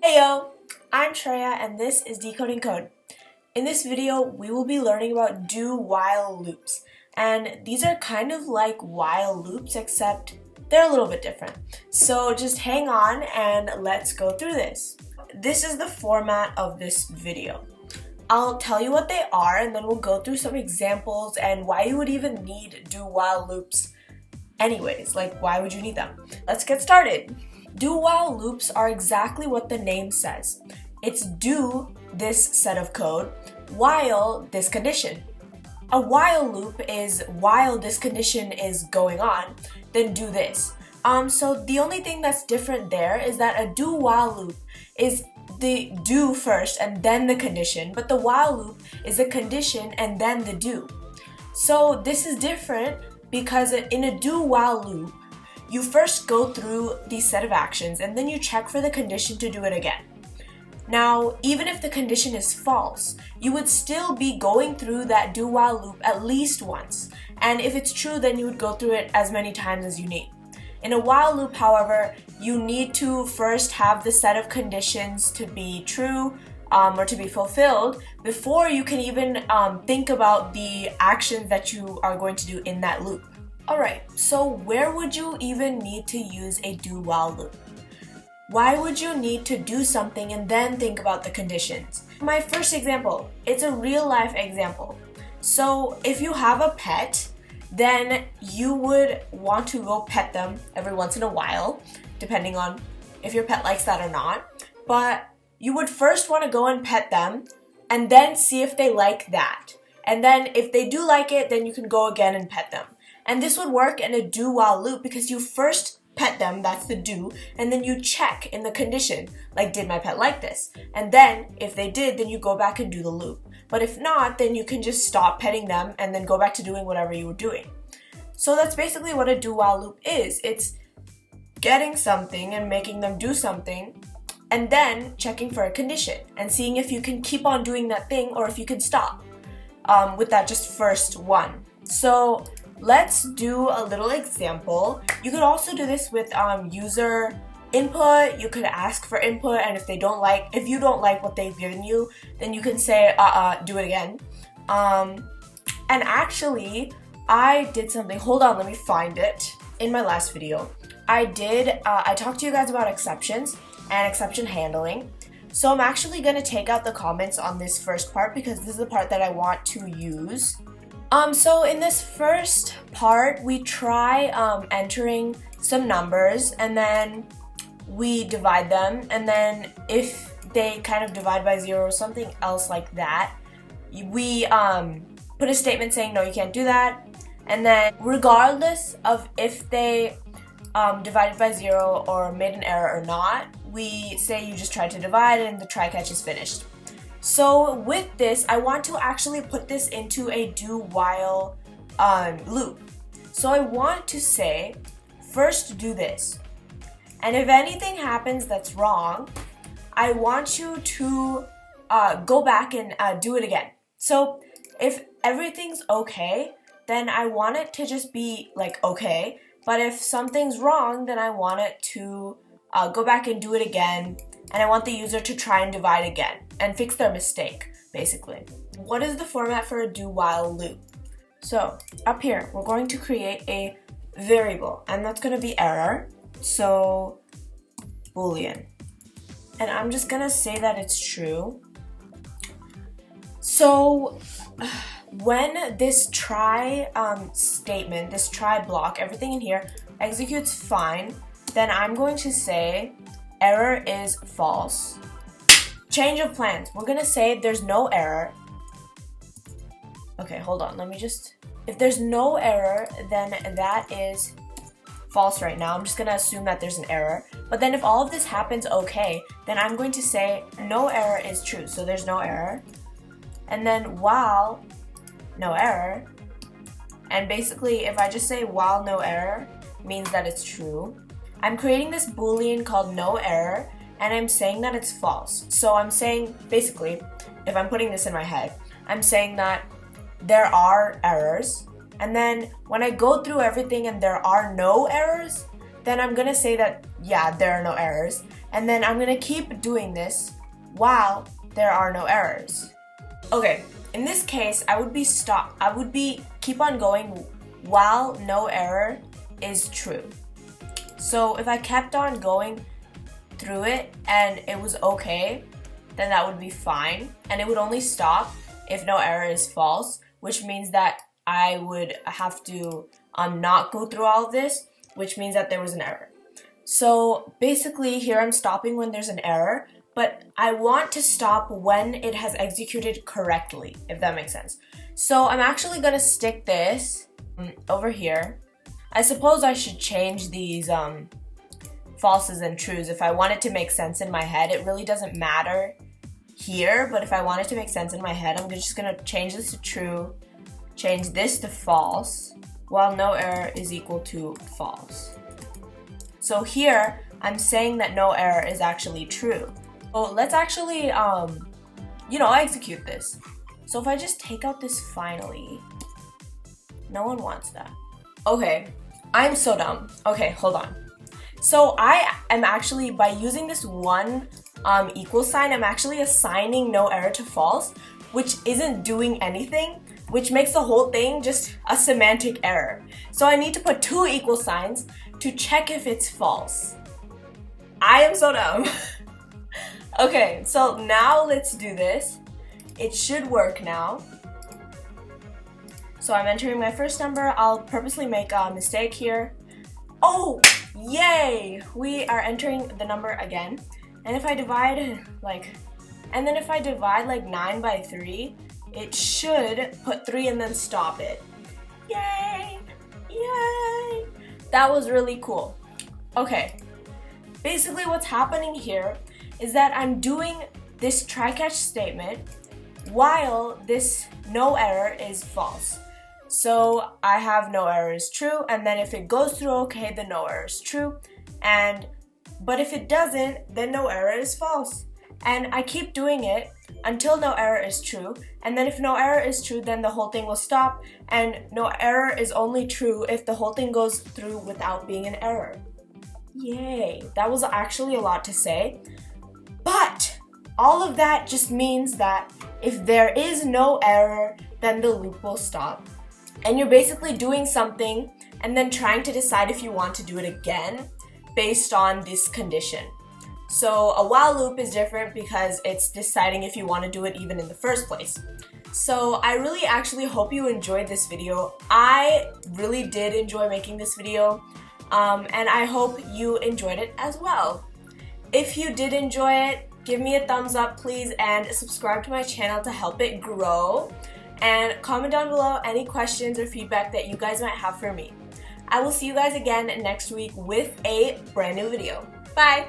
Heyo, I'm Shreya and this is Decoding Code. In this video, we will be learning about do-while loops. And these are kind of like while loops, except they're a little bit different. So just hang on and let's go through this. This is the format of this video. I'll tell you what they are and then we'll go through some examples and why you would even need do-while loops anyways. Like, why would you need them? Let's get started. Do-while loops are exactly what the name says. It's do this set of code while this condition. A while loop is while this condition is going on, then do this. So the only thing that's different there is that a do-while loop is the do first and then the condition, but the while loop is the condition and then the do. So this is different because in a do-while loop, you first go through the set of actions and then you check for the condition to do it again. Now, even if the condition is false, you would still be going through that do-while loop at least once. And if it's true, then you would go through it as many times as you need. In a while loop, however, you need to first have the set of conditions to be true or to be fulfilled before you can even think about the actions that you are going to do in that loop. Alright, so where would you even need to use a do-while loop? Why would you need to do something and then think about the conditions? My first example, it's a real life example. So if you have a pet, then you would want to go pet them every once in a while, depending on if your pet likes that or not. But you would first want to go and pet them and then see if they like that. And then if they do like it, then you can go again and pet them. And this would work in a do-while loop because you first pet them, that's the do, and then you check in the condition, like did my pet like this? And then if they did, then you go back and do the loop. But if not, then you can just stop petting them and then go back to doing whatever you were doing. So that's basically what a do-while loop is. It's getting something and making them do something and then checking for a condition and seeing if you can keep on doing that thing or if you can stop with that just first one. So let's do a little example. You could also do this with user input. You could ask for input, and if you don't like what they've given you, then you can say do it again. And actually, I did something. Hold on, let me find it. In my last video, I talked to you guys about exceptions and exception handling. So I'm actually going to take out the comments on this first part because this is the part that I want to use. So in this first part, we try entering some numbers and then we divide them, and then if they kind of divide by 0 or something else like that, we put a statement saying no, you can't do that. And then regardless of if they divided by 0 or made an error or not, we say you just tried to divide and the try catch is finished. So with this, I want to actually put this into a do-while loop. So I want to say, first do this. And if anything happens that's wrong, I want you to go back and do it again. So if everything's okay, then I want it to just be like okay. But if something's wrong, then I want it to go back and do it again. And I want the user to try and divide again and fix their mistake, basically. What is the format for a do-while loop? So up here, we're going to create a variable, and that's going to be error. So Boolean. And I'm just going to say that it's true. So when this try statement, this try block, everything in here executes fine, then I'm going to say error is false. Change of plans. We're gonna say there's no error. Okay, hold on. If there's no error, then that is false right now. I'm just gonna assume that there's an error. But then if all of this happens okay, then I'm going to say no error is true. So there's no error. And then while no error, and basically if I just say while no error, means that it's true. I'm creating this Boolean called no error, and I'm saying that it's false. So I'm saying, basically, if I'm putting this in my head, I'm saying that there are errors, and then when I go through everything and there are no errors, then I'm gonna say that, yeah, there are no errors. and then I'm gonna keep doing this while there are no errors. Okay, in this case, I would be keep on going while no error is true. So if I kept on going through it and it was okay, then that would be fine, and it would only stop if no error is false, which means that I would have to not go through all of this, which means that there was an error. So basically here I'm stopping when there's an error, but I want to stop when it has executed correctly, if that makes sense. So I'm actually gonna stick this over here. I suppose I should change these falses and trues if I want it to make sense in my head. It really doesn't matter here, but if I want it to make sense in my head, I'm just gonna change this to true, change this to false, while no error is equal to false. So here, I'm saying that no error is actually true. So let's actually, execute this. So if I just take out this finally, no one wants that. Okay, I'm so dumb. Okay, hold on. So I am actually, by using this one equal sign, I'm actually assigning no error to false, which isn't doing anything, which makes the whole thing just a semantic error. So I need to put two equal signs to check if it's false. I am so dumb. Okay, so now let's do this. It should work now. So I'm entering my first number. I'll purposely make a mistake here. Oh, yay! We are entering the number again. And if I divide if I divide 9 by 3, it should put 3 and then stop it. Yay! Yay! That was really cool. Okay, basically what's happening here is that I'm doing this try-catch statement while this no error is false. So I have no error is true, and then if it goes through okay, then no error is true, but if it doesn't, then no error is false. And I keep doing it until no error is true, and then if no error is true, then the whole thing will stop, and no error is only true if the whole thing goes through without being an error. Yay! That was actually a lot to say, but all of that just means that if there is no error, then the loop will stop. And you're basically doing something and then trying to decide if you want to do it again based on this condition. So a while loop is different because it's deciding if you want to do it even in the first place. So I really actually hope you enjoyed this video. I really did enjoy making this video, and I hope you enjoyed it as well. If you did enjoy it, give me a thumbs up please, and subscribe to my channel to help it grow. And comment down below any questions or feedback that you guys might have for me. I will see you guys again next week with a brand new video. Bye!